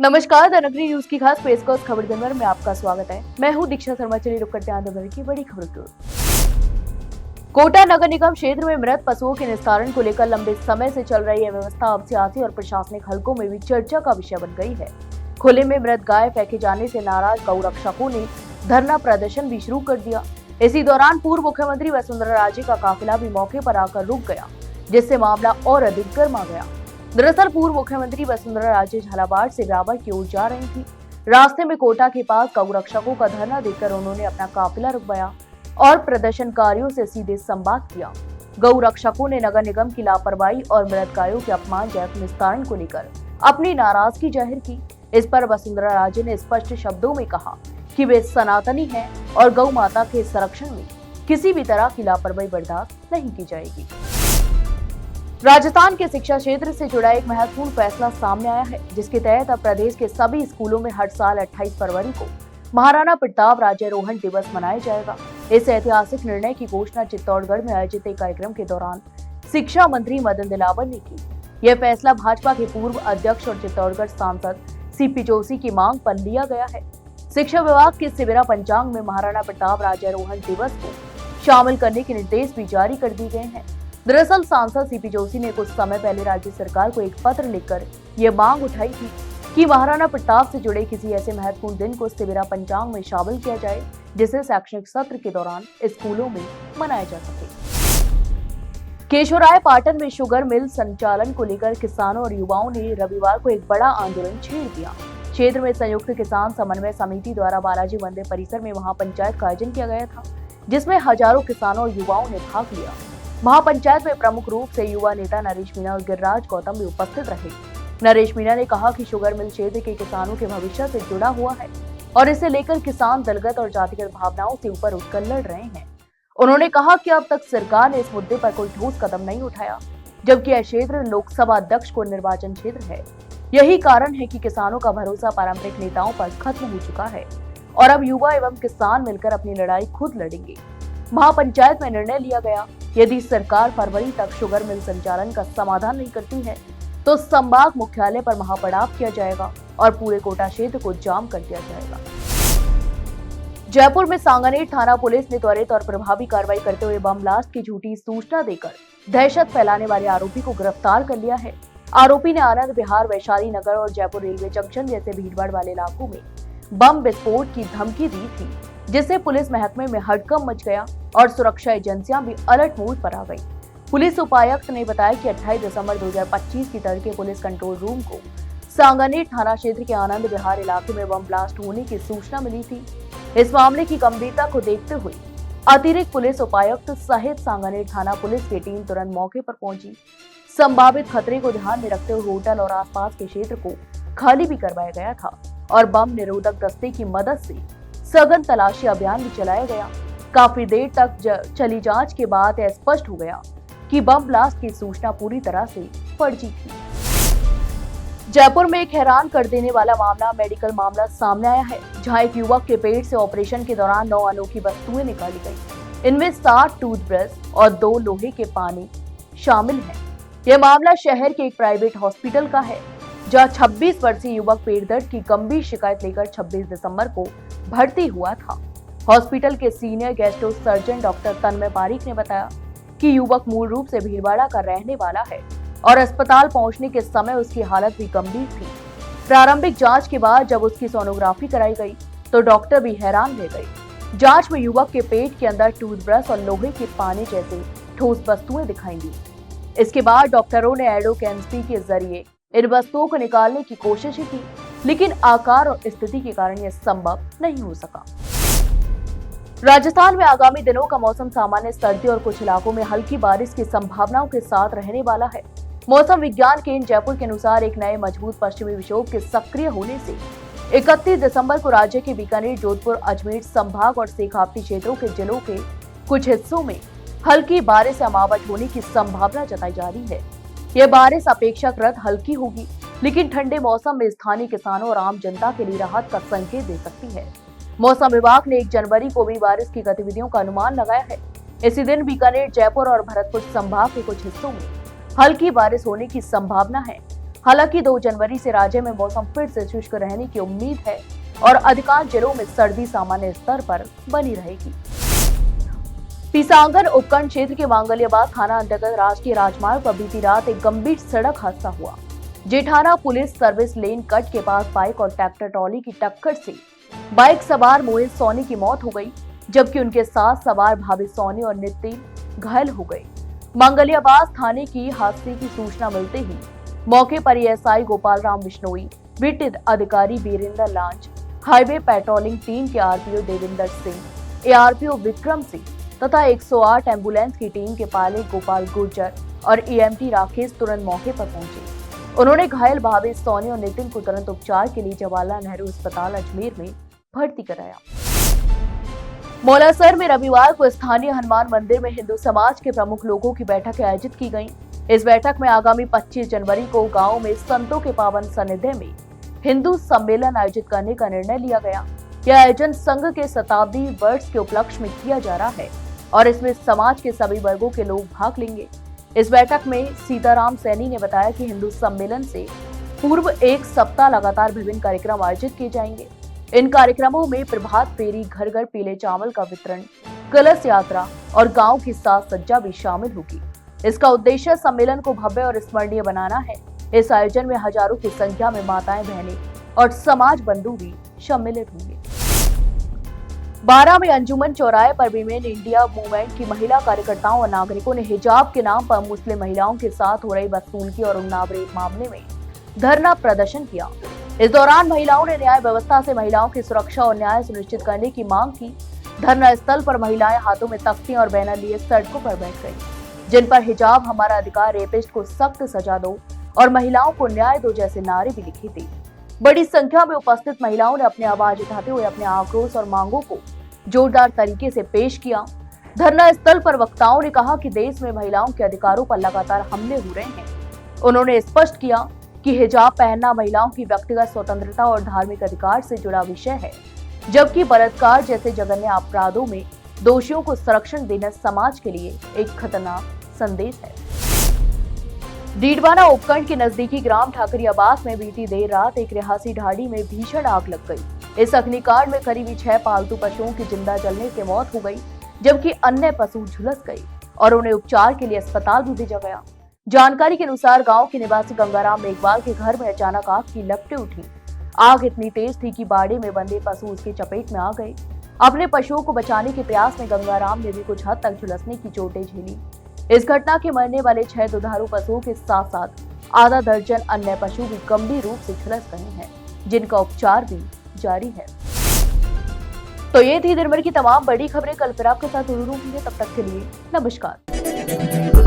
नमस्कार, द नगरी न्यूज की खास प्रेस कॉस खबर जनवर में आपका स्वागत है। मैं हूं दीक्षा शर्मा। चलिए रुक करते हैं आंध्र प्रदेश की बड़ी खबर की ओर। कोटा नगर निगम क्षेत्र में मृत पशुओं के निस्तारण को लेकर लंबे समय से चल रही है व्यवस्था अब सियासी और प्रशासनिक हलकों में भी चर्चा का विषय बन गई है। खुले में मृत गाय फेंके जाने से नाराज गौ रक्षकों ने धरना प्रदर्शन भी शुरू कर दिया। इसी दौरान पूर्व मुख्यमंत्री वसुंधरा राजे का काफिला भी मौके पर आकर रुक गया, जिससे मामला और अधिक गर्मा गया। दरअसल पूर्व मुख्यमंत्री वसुंधरा राजे झालावाड़ से रावण की ओर जा रही थी। रास्ते में कोटा के पास गौ रक्षकों का धरना देखकर उन्होंने अपना काफिला रुकवाया और प्रदर्शनकारियों से सीधे संवाद किया। गौ रक्षकों ने नगर निगम की लापरवाही और मृत गायों के अपमानजनक निस्तारण को लेकर अपनी नाराजगी जाहिर की। इस पर वसुंधरा राजे ने स्पष्ट शब्दों में कहा कि वे सनातनी हैं और गौ माता के संरक्षण में किसी भी तरह की लापरवाही बर्दाश्त नहीं की जाएगी। राजस्थान के शिक्षा क्षेत्र से जुड़ा एक महत्वपूर्ण फैसला सामने आया है, जिसके तहत अब प्रदेश के सभी स्कूलों में हर साल 28 फरवरी को महाराणा प्रताप राज्यारोहण दिवस मनाया जाएगा। इस ऐतिहासिक निर्णय की घोषणा चित्तौड़गढ़ में आयोजित एक कार्यक्रम के दौरान शिक्षा मंत्री मदन दिलावर ने की। यह फैसला भाजपा के पूर्व अध्यक्ष और चित्तौड़गढ़ सांसद सीपी जोशी की मांग पर लिया गया है। शिक्षा विभाग के सिविरा पंचांग में महाराणा प्रताप राज्यारोहण दिवस को शामिल करने के निर्देश भी जारी कर दिए गए हैं। दरअसल सांसद सीपी जोशी ने कुछ समय पहले राज्य सरकार को एक पत्र लिखकर ये मांग उठाई थी कि महाराणा प्रताप से जुड़े किसी ऐसे महत्वपूर्ण दिन को सिविरा पंचांग में शामिल किया जाए, जिसे शैक्षणिक सत्र के दौरान स्कूलों में मनाया जा सके। केशोराय पाटन में शुगर मिल संचालन को लेकर किसानों और युवाओं ने रविवार को एक बड़ा आंदोलन छेड़ दिया। क्षेत्र में संयुक्त किसान समन्वय समिति द्वारा बालाजी मंदिर परिसर में महापंचायत का आयोजन किया गया था, जिसमें हजारों किसानों और युवाओं ने भाग लिया। महापंचायत में प्रमुख रूप से युवा नेता नरेश मीणा और गिरिराज गौतम भी उपस्थित रहे। नरेश मीणा ने कहा कि शुगर मिल क्षेत्र के किसानों के भविष्य से जुड़ा हुआ है और इसे लेकर किसान दलगत और जातिगत भावनाओं से ऊपर उठकर लड़ रहे हैं। उन्होंने कहा कि अब तक सरकार ने इस मुद्दे पर कोई ठोस कदम नहीं उठाया, जबकि यह क्षेत्र लोकसभा अध्यक्ष को निर्वाचन क्षेत्र है। यही कारण है कि किसानों का भरोसा पारंपरिक नेताओं पर खत्म हो चुका है और अब युवा एवं किसान मिलकर अपनी लड़ाई खुद लड़ेंगे। महापंचायत में निर्णय लिया गया, यदि सरकार फरवरी तक शुगर मिल संचालन का समाधान नहीं करती है तो संभाग मुख्यालय पर महापड़ाव किया जाएगा और पूरे कोटा क्षेत्र को जाम कर दिया जाएगा। जयपुर में सांगानेर थाना पुलिस ने त्वरित और प्रभावी कार्रवाई करते हुए बम ब्लास्ट की झूठी सूचना देकर दहशत फैलाने वाले आरोपी को गिरफ्तार कर लिया है। आरोपी ने आनंद विहार, वैशाली नगर और जयपुर रेलवे जंक्शन जैसे भीड़भाड़ वाले इलाकों में बम विस्फोट की धमकी दी थी, जिससे पुलिस महकमे में हड़कंप मच गया और सुरक्षा एजेंसियां भी अलर्ट मोड पर आ गई। पुलिस उपायुक्त ने बताया कि 28 दिसंबर 2025 की तड़के पुलिस कंट्रोल रूम को सांगानेर थाना क्षेत्र के आनंद विहार इलाके में बम ब्लास्ट होने की सूचना मिली थी। इस मामले की गंभीरता को देखते हुए अतिरिक्त पुलिस उपायुक्त सहित सांगानेर थाना पुलिस की टीम तुरंत मौके पर पहुंची। संभावित खतरे को ध्यान में रखते हुए होटल और आसपास के क्षेत्र को खाली भी करवाया गया था और बम निरोधक दस्ते की मदद से सघन तलाशी अभियान भी चलाया गया। काफी देर तक चली जांच के बाद यह स्पष्ट हो गया कि बम ब्लास्ट की सूचना पूरी तरह से फर्जी थी। जयपुर में एक हैरान कर देने वाला मेडिकल मामला सामने आया है, जहां एक युवक के पेट से ऑपरेशन के दौरान 9 अनोखी वस्तुएं निकाली गई। इनमें 7 टूथब्रश और 2 लोहे के पानी शामिल हैं। यह मामला शहर के एक प्राइवेट हॉस्पिटल का है, जहां 26 वर्षीय युवक पेट दर्द की गंभीर शिकायत लेकर 26 दिसंबर को भर्ती हुआ था। हॉस्पिटल के सीनियर गैस्ट्रो सर्जन डॉक्टर तन्मय पारीक ने बताया कि युवक मूल रूप से भीलवाड़ा का रहने वाला है और अस्पताल पहुंचने के समय उसकी हालत भी गंभीर थी। प्रारंभिक जांच के बाद जब उसकी सोनोग्राफी कराई गई तो डॉक्टर भी हैरान रह गए। जांच में युवक के पेट के अंदर टूथब्रश और लोहे के पानी जैसे ठोस वस्तुएं दिखाई दी। इसके बाद डॉक्टरों ने एडोकेमिस्ट्री के जरिए इन वस्तुओं को निकालने की कोशिश की, लेकिन आकार और स्थिति के कारण यह संभव नहीं हो सका। राजस्थान में आगामी दिनों का मौसम सामान्य सर्दी और कुछ इलाकों में हल्की बारिश की संभावनाओं के साथ रहने वाला है। मौसम विज्ञान केंद्र जयपुर के अनुसार एक नए मजबूत पश्चिमी विक्षोभ के सक्रिय होने से 31 दिसंबर को राज्य के बीकानेर, जोधपुर, अजमेर संभाग और शेखावटी क्षेत्रों के जिलों के कुछ हिस्सों में हल्की बारिश या अमावट होने की संभावना जताई जा रही है। यह बारिश अपेक्षाकृत हल्की होगी, लेकिन ठंडे मौसम में स्थानीय किसानों और आम जनता के लिए राहत का संकेत दे सकती है। मौसम विभाग ने 1 जनवरी को भी बारिश की गतिविधियों का अनुमान लगाया है। इसी दिन बीकानेर, जयपुर और भरतपुर संभाग के कुछ हिस्सों में हल्की बारिश होने की संभावना है। हालांकि 2 जनवरी से राज्य में मौसम फिर से शुष्क रहने की उम्मीद है और अधिकांश जिलों में सर्दी सामान्य स्तर पर बनी रहेगी। पीसांगर उपखंड क्षेत्र के मांगलियाबाद थाना अंतर्गत राष्ट्रीय राजमार्ग पर बीती रात एक गंभीर सड़क हादसा हुआ। जेठाना पुलिस सर्विस लेन कट के पास बाइक और ट्रैक्टर ट्रॉली की टक्कर से बाइक सवार मोहित सोनी की मौत हो गई, जबकि उनके साथ सवार भाभी सोनी और नितिन घायल हो गए। मांगलियाबाद थाने की हादसे की सूचना मिलते ही मौके पर एएसआई गोपाल राम बिश्नोई, बीट अधिकारी वीरेंद्र लांच, हाईवे पेट्रोलिंग टीम के आरपीओ देविंदर सिंह, एआरपीओ विक्रम सिंह तथा 108 एम्बुलेंस की टीम के पायलट गोपाल गुर्जर और ईएमटी राकेश तुरंत मौके पर पहुंचे। उन्होंने घायल भाभी सोनी और नितिन को तुरंत उपचार के लिए जवाहरलाल नेहरू अस्पताल अजमेर में भर्ती कराया। मौलासर में रविवार को स्थानीय हनुमान मंदिर में हिंदू समाज के प्रमुख लोगों की बैठक आयोजित की गई। इस बैठक में आगामी 25 जनवरी को गांव में संतों के पावन सानिध्य में हिंदू सम्मेलन आयोजित करने का निर्णय लिया गया। यह आयोजन संघ के शताब्दी वर्ष के उपलक्ष्य में किया जा रहा है और इसमें समाज के सभी वर्गों के लोग भाग लेंगे। इस बैठक में सीताराम सैनी ने बताया कि हिंदू सम्मेलन से पूर्व एक सप्ताह लगातार विभिन्न कार्यक्रम आयोजित किए जाएंगे। इन कार्यक्रमों में प्रभात फेरी, घर घर पीले चावल का वितरण, कलश यात्रा और गांव की साज सज्जा भी शामिल होगी। इसका उद्देश्य सम्मेलन को भव्य और स्मरणीय बनाना है। इस आयोजन में हजारों की संख्या में माताएं, बहनें और समाज बंधु भी सम्मिलित होंगे। 12 में अंजुमन चौराहे पर वीमेन इंडिया मूवमेंट की महिला कार्यकर्ताओं और नागरिकों ने हिजाब के नाम पर मुस्लिम महिलाओं के साथ हो रही बदसलूकी और उन्नाव रेप मामले में धरना प्रदर्शन किया। इस दौरान महिलाओं ने न्याय व्यवस्था से महिलाओं की सुरक्षा और न्याय सुनिश्चित करने की मांग की। धरना स्थल पर महिलाएं हाथों में तख्तियां और बैनर लिए सड़कों पर बैठ गईं, जिन पर हिजाब हमारा अधिकार, रेपिस्ट को सख्त सजा दो और महिलाओं को न्याय दो जैसे नारे भी लिखे थे। बड़ी संख्या में उपस्थित महिलाओं ने अपनी आवाज उठाते हुए अपने आक्रोश और मांगों को जोरदार तरीके से पेश किया। धरना स्थल पर वक्ताओं ने कहा कि देश में महिलाओं के अधिकारों पर लगातार हमले हो रहे हैं। उन्होंने स्पष्ट किया कि हिजाब पहनना महिलाओं की व्यक्तिगत स्वतंत्रता और धार्मिक अधिकार से जुड़ा विषय है, जबकि बलात्कार जैसे जघन्य अपराधों में दोषियों को संरक्षण देना समाज के लिए एक खतरनाक संदेश है। डीडवाना उपखंड के नजदीकी ग्राम ठाकरियाबाद में बीती देर रात एक रिहायशी ढाड़ी में भीषण आग लग गई। इस अग्निकांड में करीब 6 पालतू पशुओं की जिंदा जलने से मौत हो गई, जबकि अन्य पशु झुलस गए और उन्हें उपचार के लिए अस्पताल भी भेजा गया। जानकारी के अनुसार गांव के निवासी गंगाराम मेघवाल के घर में अचानक आग की लपटें उठी। आग इतनी तेज थी कि बाड़े में बंधे पशु उसकी चपेट में आ गए। अपने पशुओं को बचाने के प्रयास में गंगाराम ने भी कुछ हद तक झुलसने की चोटें झेली। इस घटना के मरने वाले 6 दुधारू पशुओं के साथ साथ आधा दर्जन अन्य पशु भी गंभीर रूप से झुलस गए हैं, जिनका उपचार भी जारी है। तो ये थी दिन भर की तमाम बड़ी खबरें। कल फिर आपके साथ रूबरू होंगे, तब तक के लिए नमस्कार।